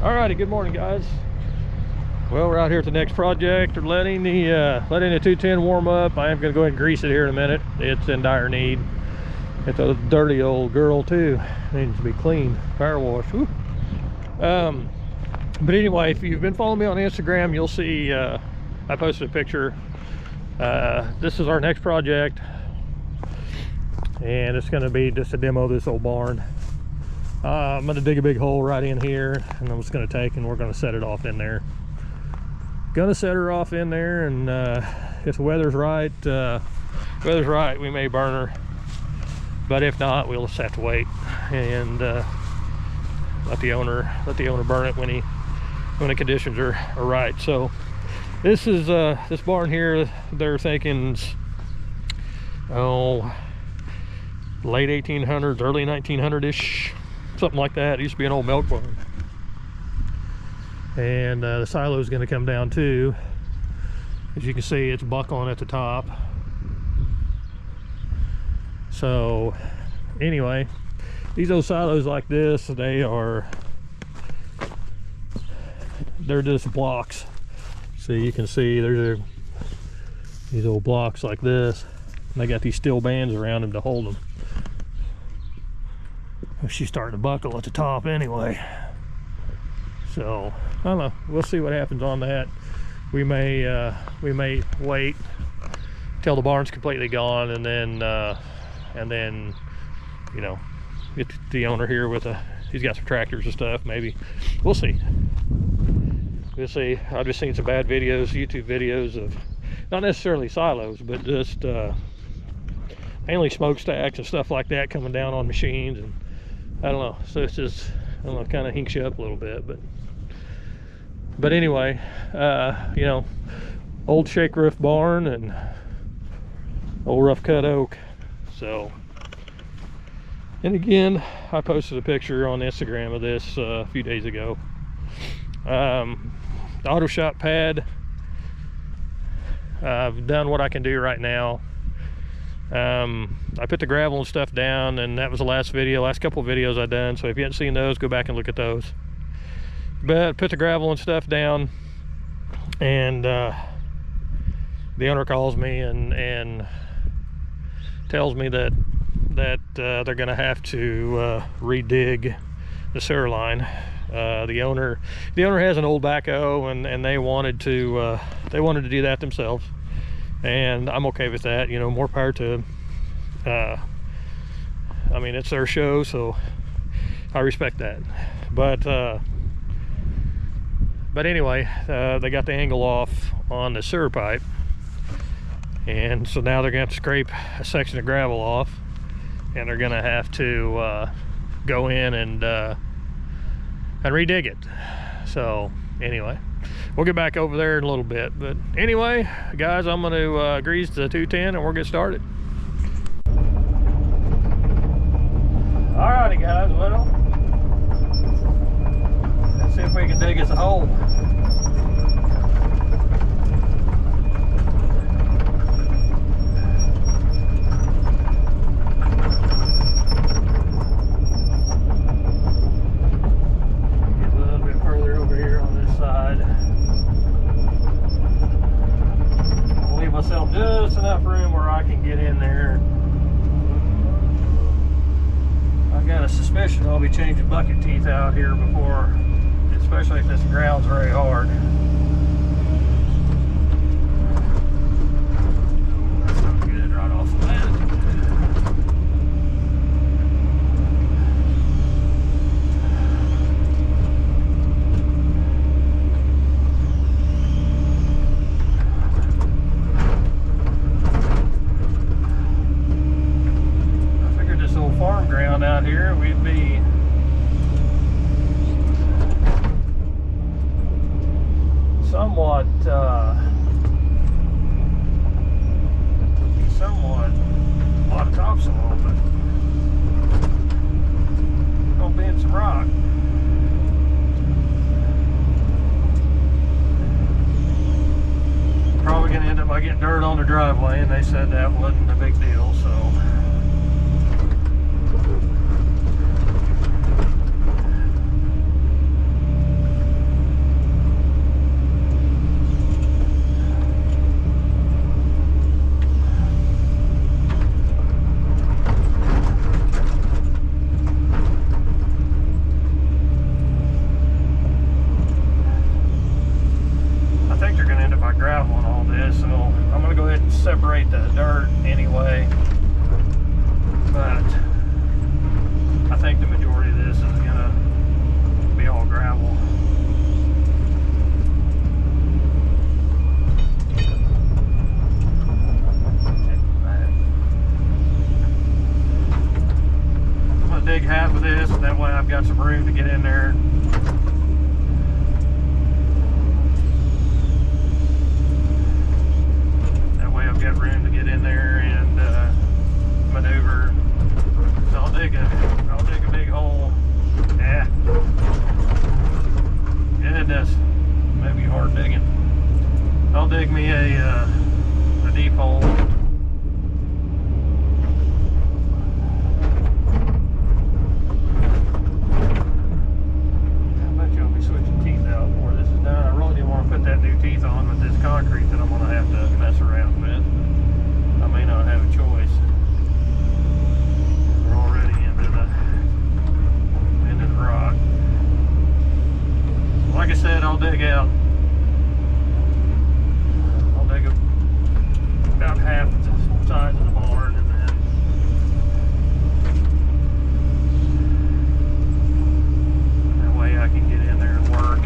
Alrighty, good morning, guys. Well, we're out here at the next project. We're letting the 210 warm up. I am going to go ahead and grease it here in a minute. It's in dire need. It's a dirty old girl too. It needs to be cleaned, power washed. Woo. But anyway, if you've been following me on Instagram, you'll see I posted a picture. This is our next project, and it's going to be just a demo of this old barn. I'm going to dig a big hole right in here, and I'm just going to take and we're going to set it off in there. Gonna set her off in there, and if the weather's right, we may burn her. But if not, we'll just have to wait and let the owner burn it when the conditions are right. So this is this barn here. They're thinking, late 1800s, early 1900-ish, something like that. It used to be an old milk barn. And the silo is going to come down too. As you can see, it's buckling at the top. So anyway, these old silos like this, they're just blocks. So you can see there's these old blocks like this, and they got these steel bands around them to hold them. She's starting to buckle at the top anyway. So I don't know, we'll see what happens on that. We may wait till the barn's completely gone, and then you know, get the owner here with he's got some tractors and stuff. Maybe we'll see. I've just seen some bad videos, YouTube videos of not necessarily silos, but just mainly smokestacks and stuff like that coming down on machines, and I don't know. So it's just, I don't know, kind of hinks you up a little bit, but anyway, you know, old shake roof barn and old rough cut oak. So, and again, I posted a picture on Instagram of this a few days ago. The auto shop pad, I've done what I can do right now. I put the gravel and stuff down, and that was the last couple of videos I've done. So if you haven't seen those, go back and look at those. But put the gravel and stuff down, and the owner calls me and tells me that they're gonna have to redig the sewer line. The owner has an old backhoe, and they wanted to do that themselves, and I'm okay with that. You know, more power to them. I mean, it's their show, so I respect that. But anyway, they got the angle off on the sewer pipe, and so now they're gonna have to scrape a section of gravel off, and they're gonna have to go in and redig it. So anyway, we'll get back over there in a little bit. But anyway, guys, I'm gonna grease the 210 and we'll get started. Alrighty, guys, well, let's see if we can dig us a hole. Just enough room where I can get in there. I've got a suspicion I'll be changing bucket teeth out here before, especially if this ground's very hard. Get it right off the bat. Farm ground out here, we'd be somewhat a lot of topsoil, but gonna be in some rock. Probably gonna end up by getting dirt on the driveway, and they said that wasn't a big deal, so. get in there. That way I've got room to get in there and maneuver. So I'll dig a big hole. Yeah. Goodness, maybe hard digging. I'll dig me a deep hole. That new teeth on with this concrete that I'm going to have to mess around with. I may not have a choice. We're already into the rock. Like I said, I'll dig about half the size of the barn, and then that way I can get in there and work.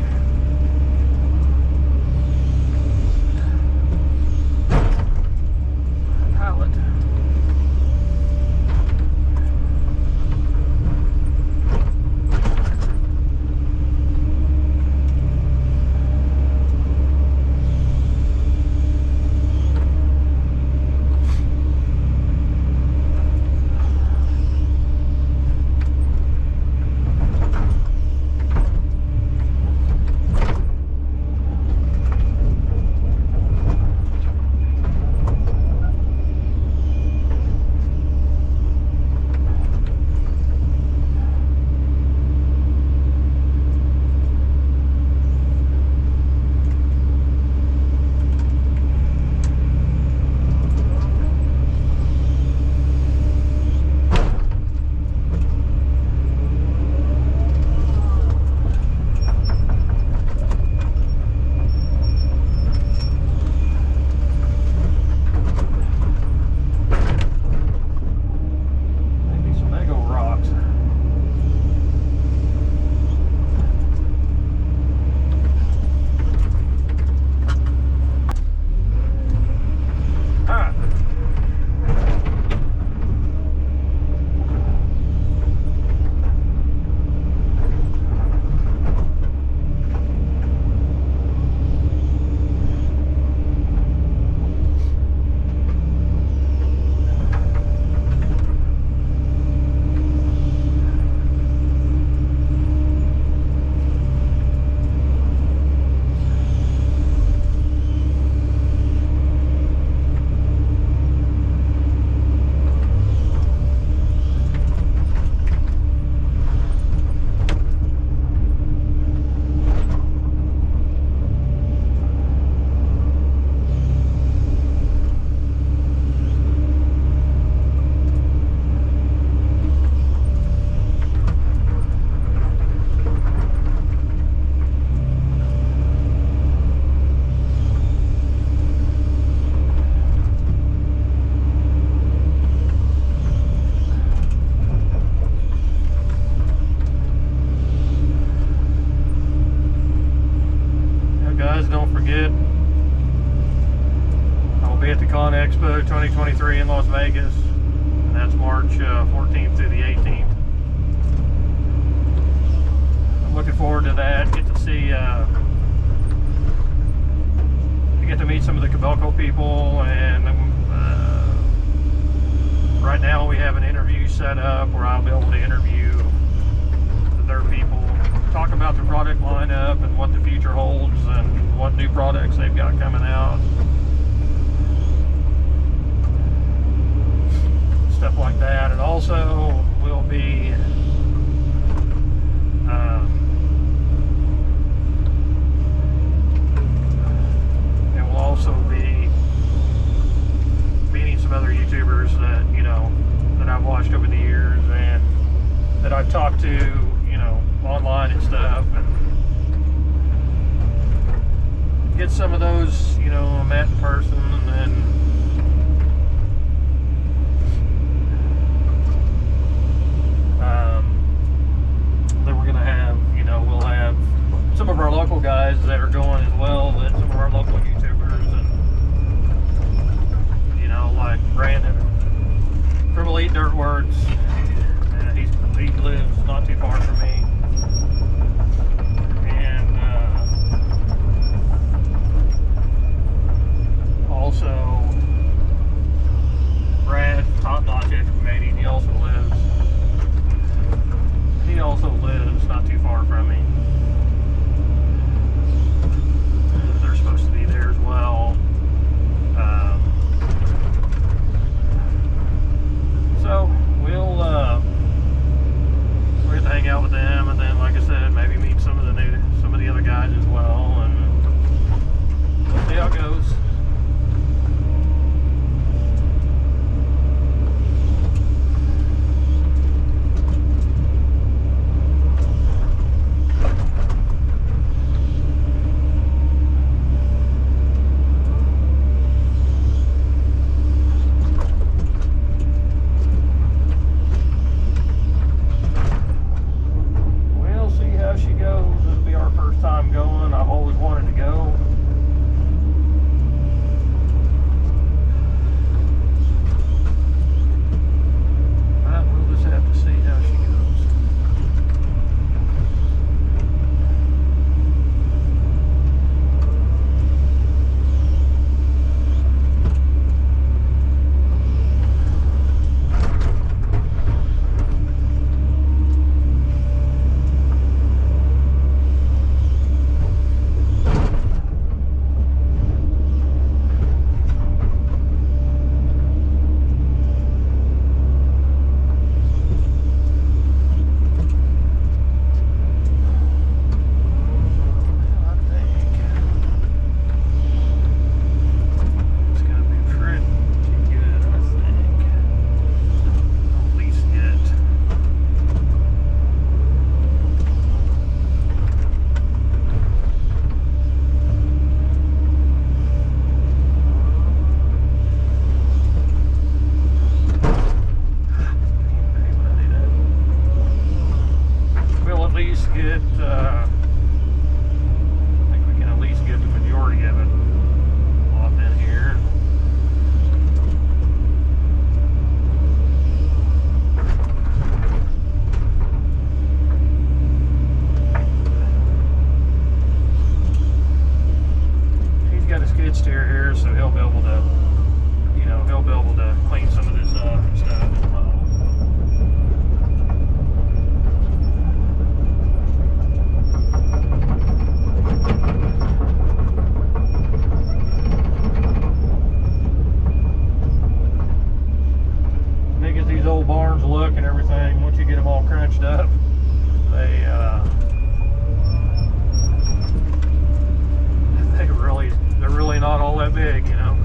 Don't forget, I'll be at the ConExpo 2023 in Las Vegas, and that's March 14th through the 18th. I'm looking forward to that. Get to see, get to meet some of the Cabelco people, and right now we have an interview set up where I'll be able to interview their people, talk about the product lineup and what the future holds and what new products they've got coming out, stuff like that. And also we'll be meeting some other YouTubers that that I've watched over the years and that I've talked to online and stuff, and get some of those met in person, and then we're gonna have we'll have some of our local guys that are going as well, and some of our local YouTubers, and like Brandon from Elite Dirtworks. He lives not too far from me. I think we can at least get the majority of it off in here. He's got a skid steer here, so he'll be able to, you know, he'll be able to clean some of this up and stuff. Big as these old barns look and everything, once you get them all crunched up, they're really not all that big, you know.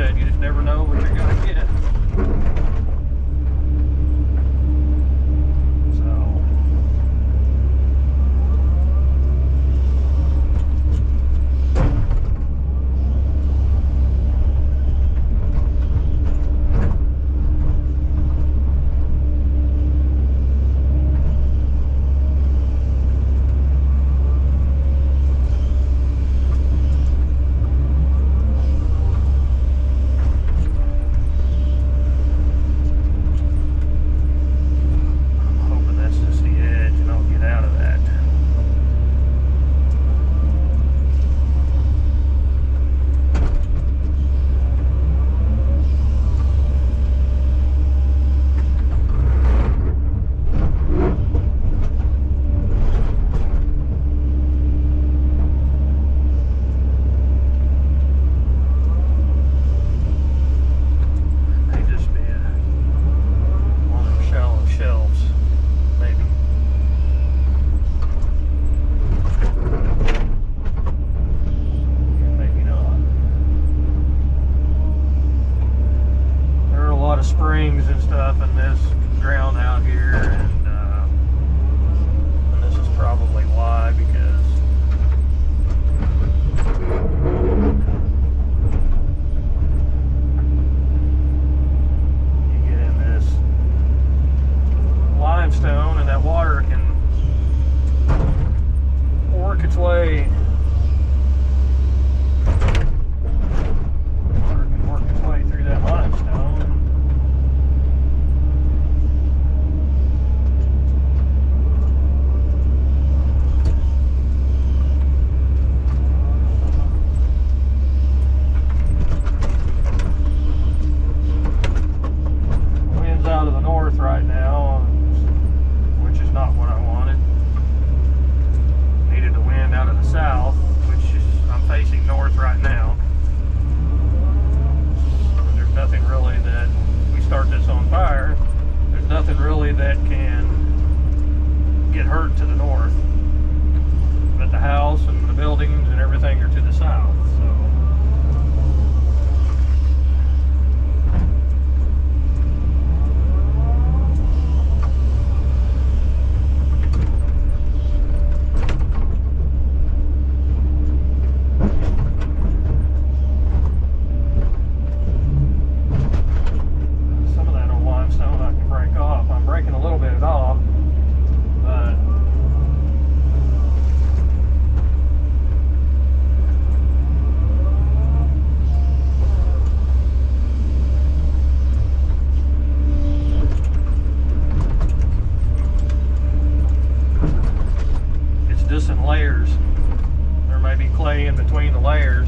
said, you just never know what you're gonna get. Springs and stuff in this ground out here, and this is probably why, because you get in this limestone and that water can work its way through that limestone. Right now, which is not what I wanted. Needed the wind out of the south, which is, I'm facing north right now. There's nothing really that, we start this on fire, there's nothing really that can get hurt to the north. But the house and the buildings and everything are to the south. So just in layers. There may be clay in between the layers.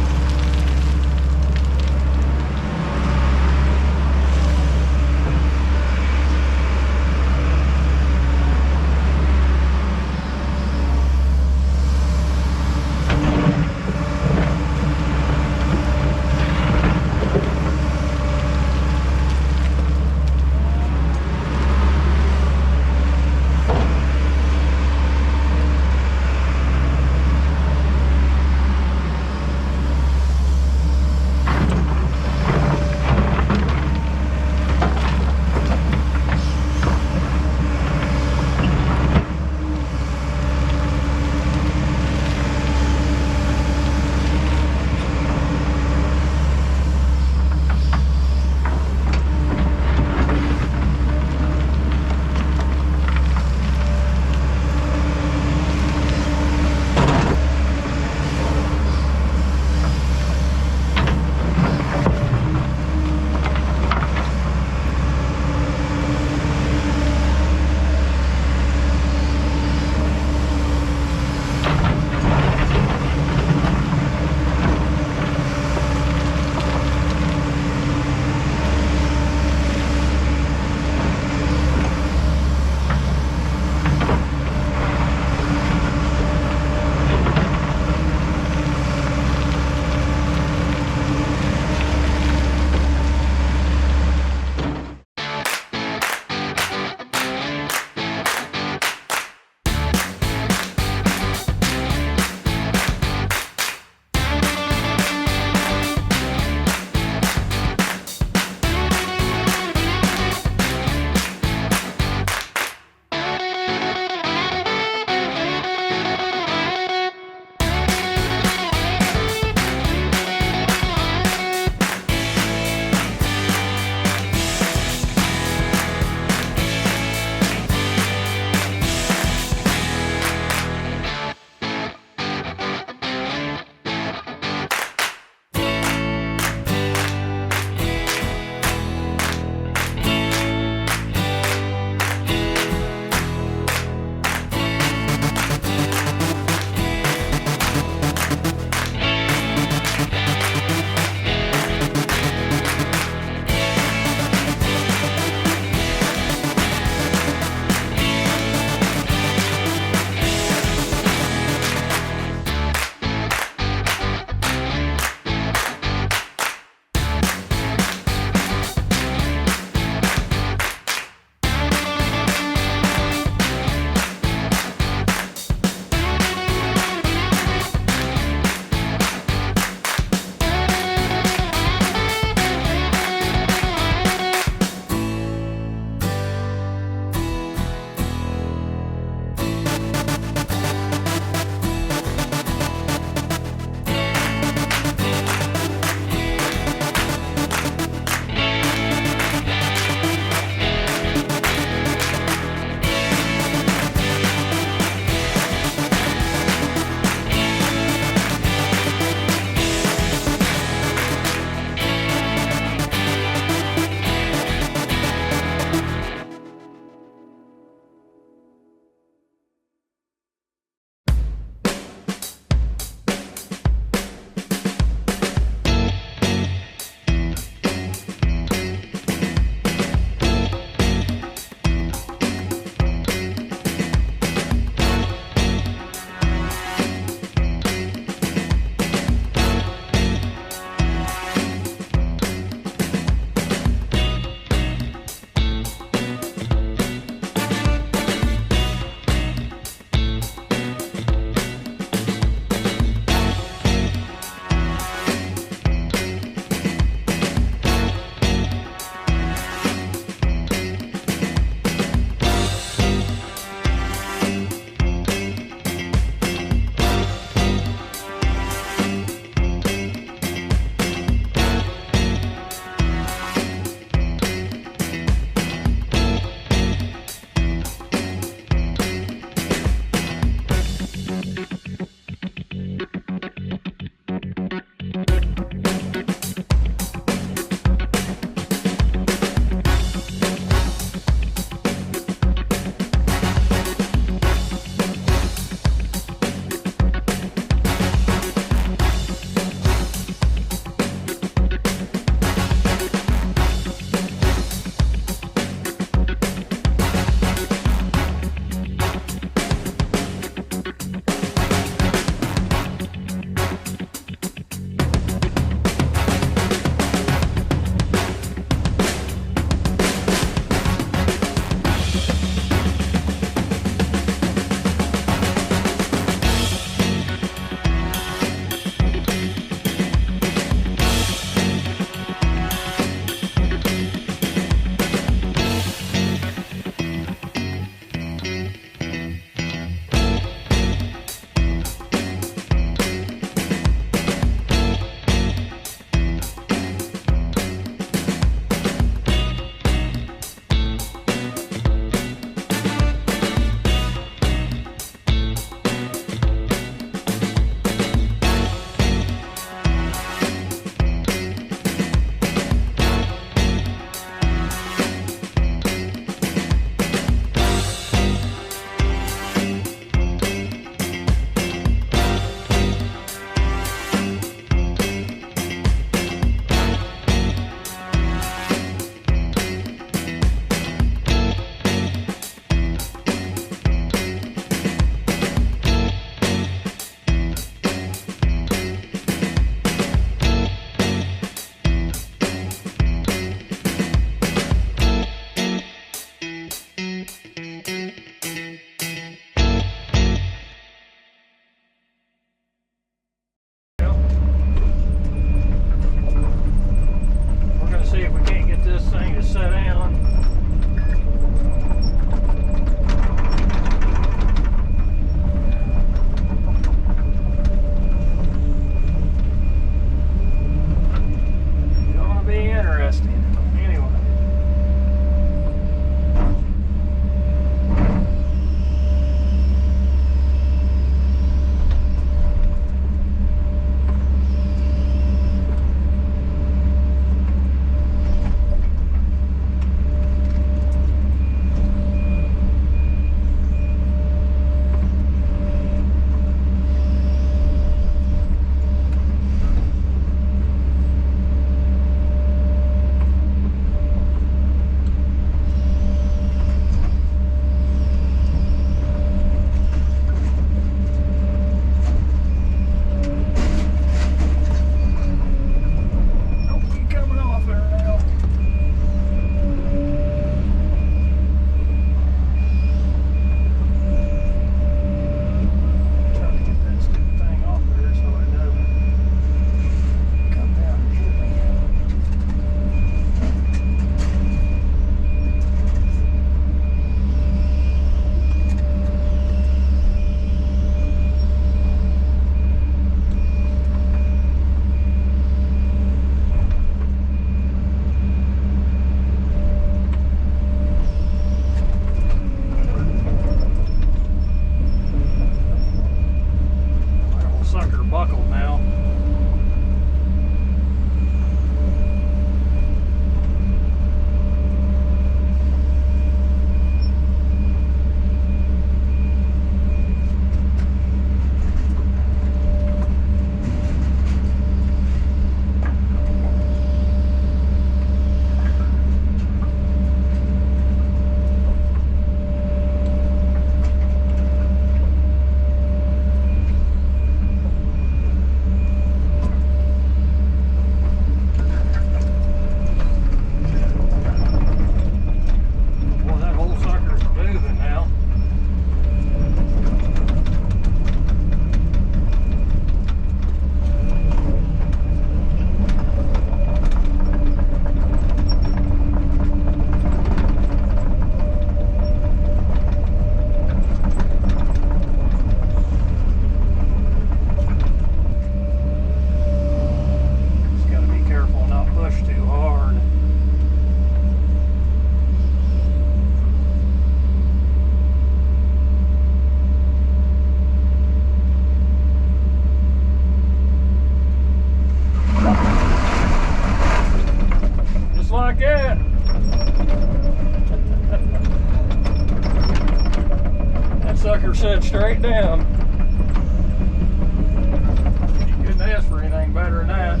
anything better than that.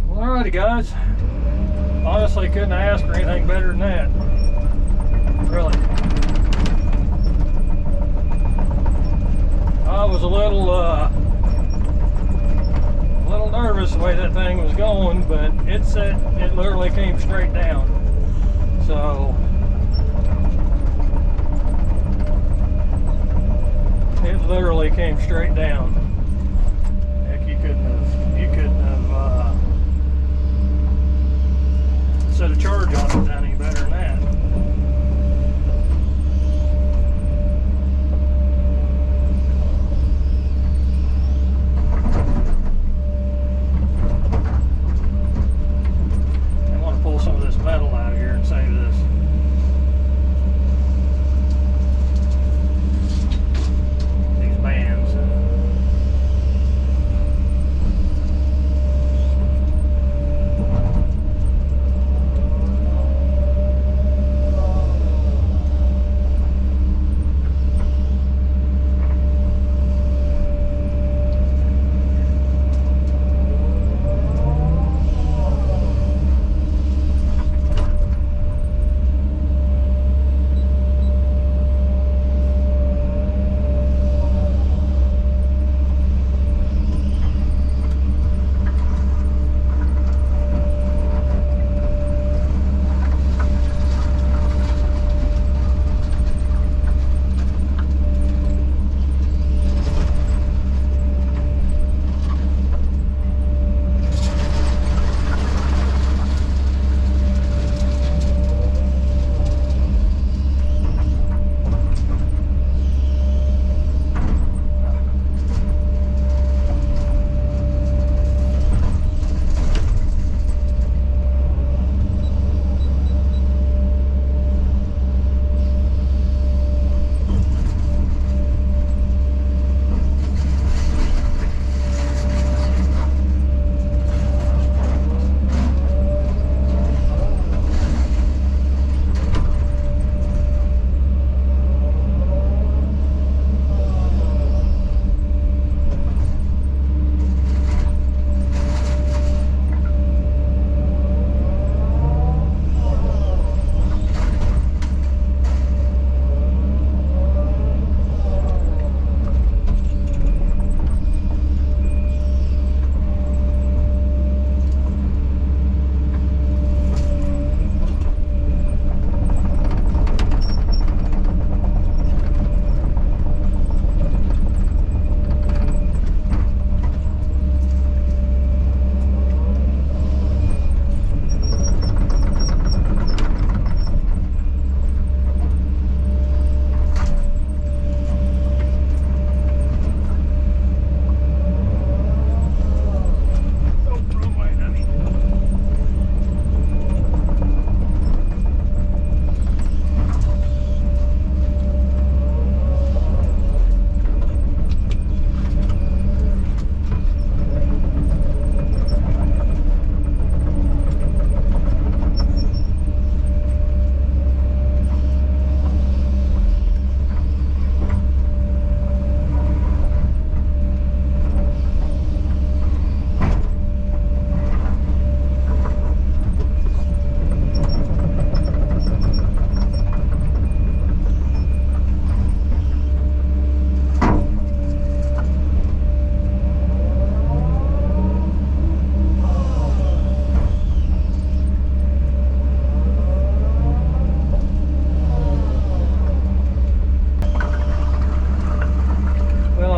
Well, alrighty guys. Honestly, couldn't ask for anything better than that. Really. I was a little nervous the way that thing was going, but it literally came straight down. So it literally came straight down. Heck, you couldn't have set a charge on it down any better than that. Some of this metal out of here and save this. These bands.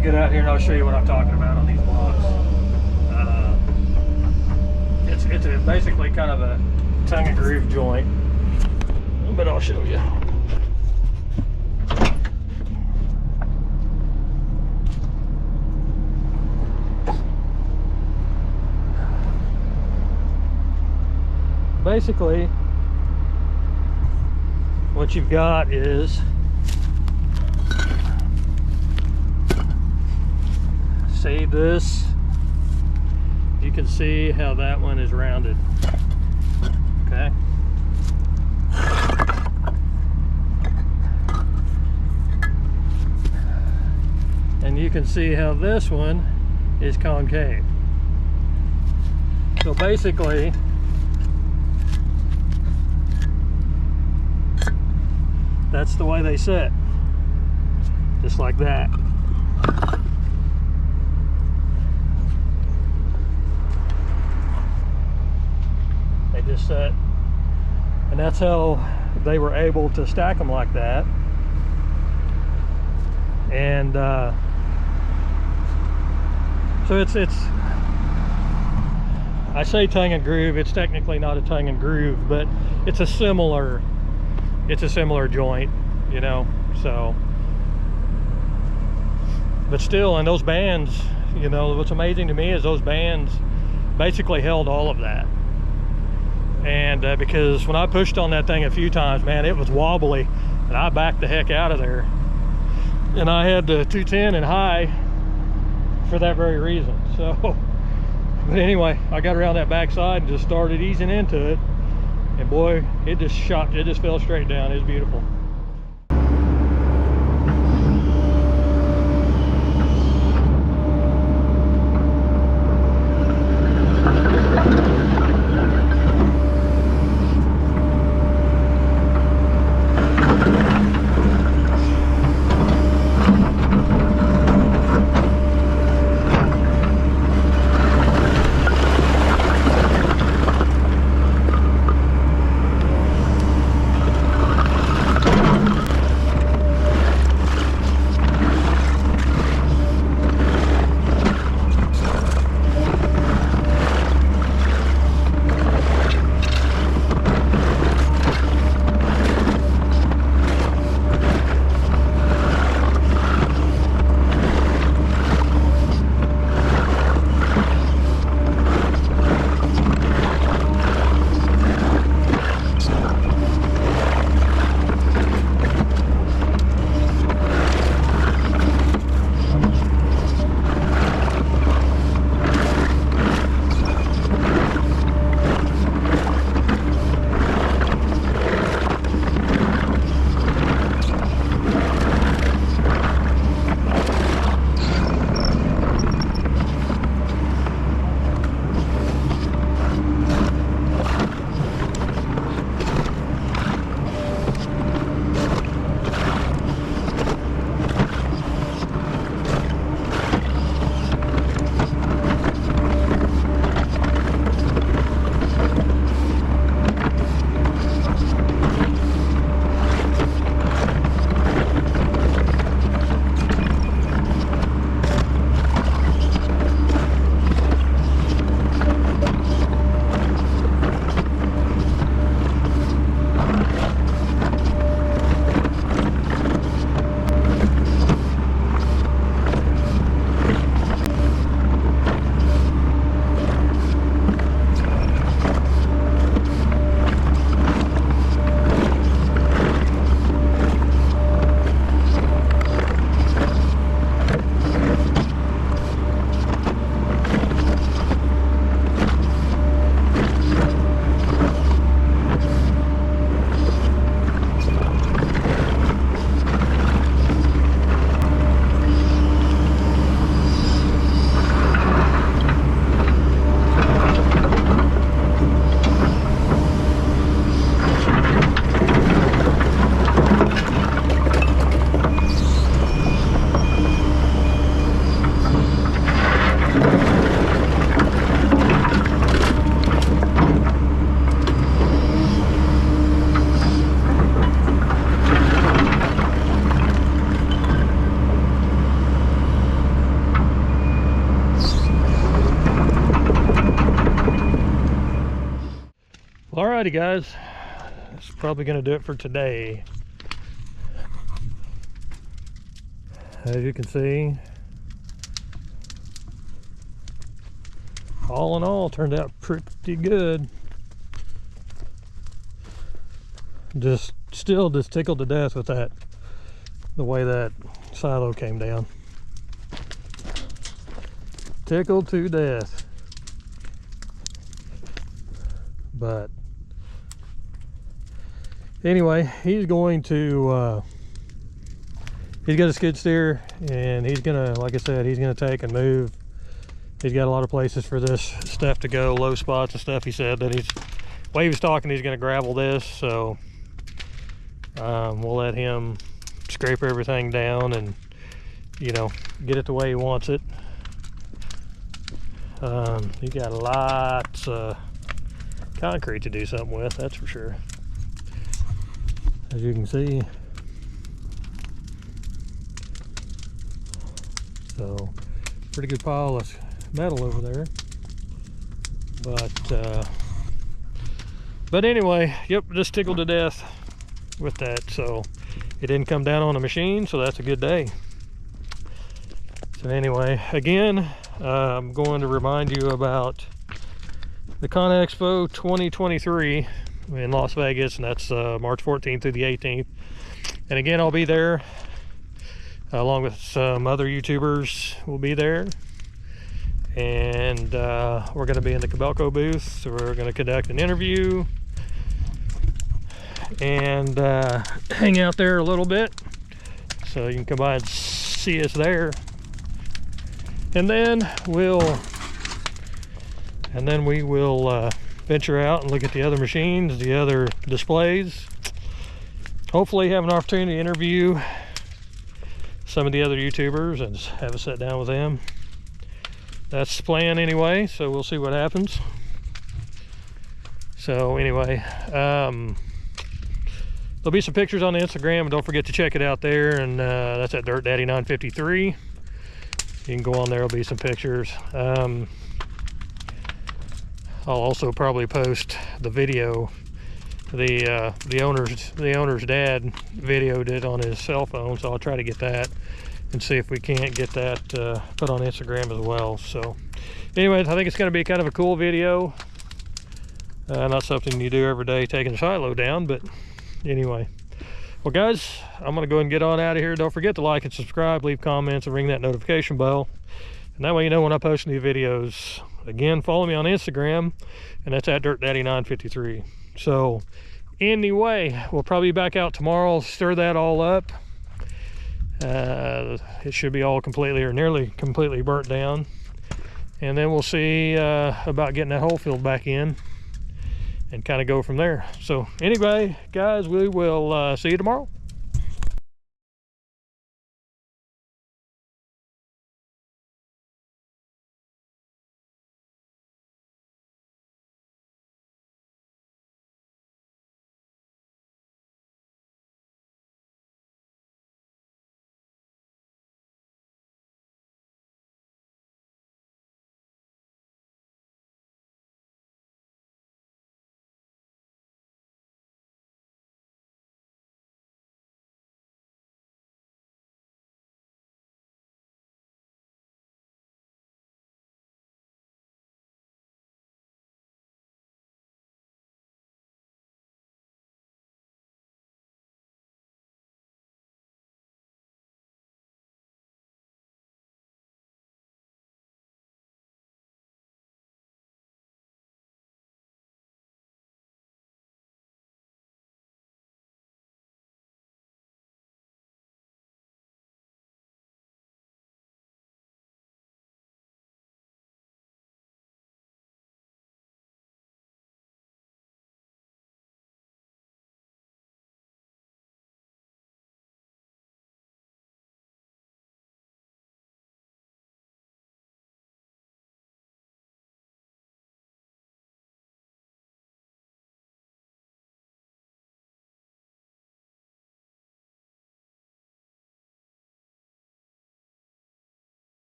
Get out here and I'll show you what I'm talking about on these blocks. It's basically kind of a tongue and groove joint, but I'll show you. Basically, what you've got is see this, you can see how that one is rounded. Okay, you can see how this one is concave. So basically, that's the way they sit, just like that. They just sit, and that's how they were able to stack them like that. And so it's I say tongue and groove, it's technically not a tongue and groove, but it's a similar joint, you know. So, but still, and those bands, you know, what's amazing to me is those bands basically held all of that. And because when I pushed on that thing a few times, man, it was wobbly, and I backed the heck out of there. And I had the 210 and high for that very reason. So, but anyway, I got around that backside and just started easing into it, and boy, it just fell straight down. It was beautiful. Alrighty guys, that's probably going to do it for today. As you can see, all in all, turned out pretty good. Still just tickled to death with that, the way that silo came down. Tickled to death. But anyway, he's going to he's got a skid steer, and he's gonna, like I said, he's gonna take and move. He's got a lot of places for this stuff to go, low spots and stuff. He said that while he was talking, he's gonna gravel this, so we'll let him scrape everything down and, you know, get it the way he wants it. He got lots of concrete to do something with, that's for sure. As you can see. So, pretty good pile of metal over there. But anyway, yep, just tickled to death with that. So, it didn't come down on the machine, so that's a good day. So anyway, again, I'm going to remind you about the ConExpo 2023 in Las Vegas, and that's March 14th through the 18th. And again, I'll be there along with some other YouTubers will be there. And we're going to be in the Cabelco booth, so we're going to conduct an interview and hang out there a little bit. So you can come by and see us there. And then we will venture out and look at the other machines, the other displays. Hopefully have an opportunity to interview some of the other YouTubers and have a sit down with them. That's the plan anyway, so we'll see what happens. So anyway, there'll be some pictures on the Instagram, and don't forget to check it out there. And that's at Dirt Daddy 953. You can go on there, there'll be some pictures. I'll also probably post the video the owner's dad videoed it on his cell phone, so I'll try to get that and see if we can't get that put on Instagram as well. So anyways, I think it's going to be kind of a cool video. Not something you do every day, taking a silo down, but anyway. Well guys, I'm going to go ahead and get on out of here. Don't forget to like and subscribe, leave comments, and ring that notification bell, and that way you know when I post new videos. Again, follow me on Instagram, and that's at Dirt Daddy 953. So anyway, we'll probably be back out tomorrow, stir that all up. It should be all completely or nearly completely burnt down, and then we'll see about getting that whole field back in and kind of go from there. So anyway guys, we will see you tomorrow.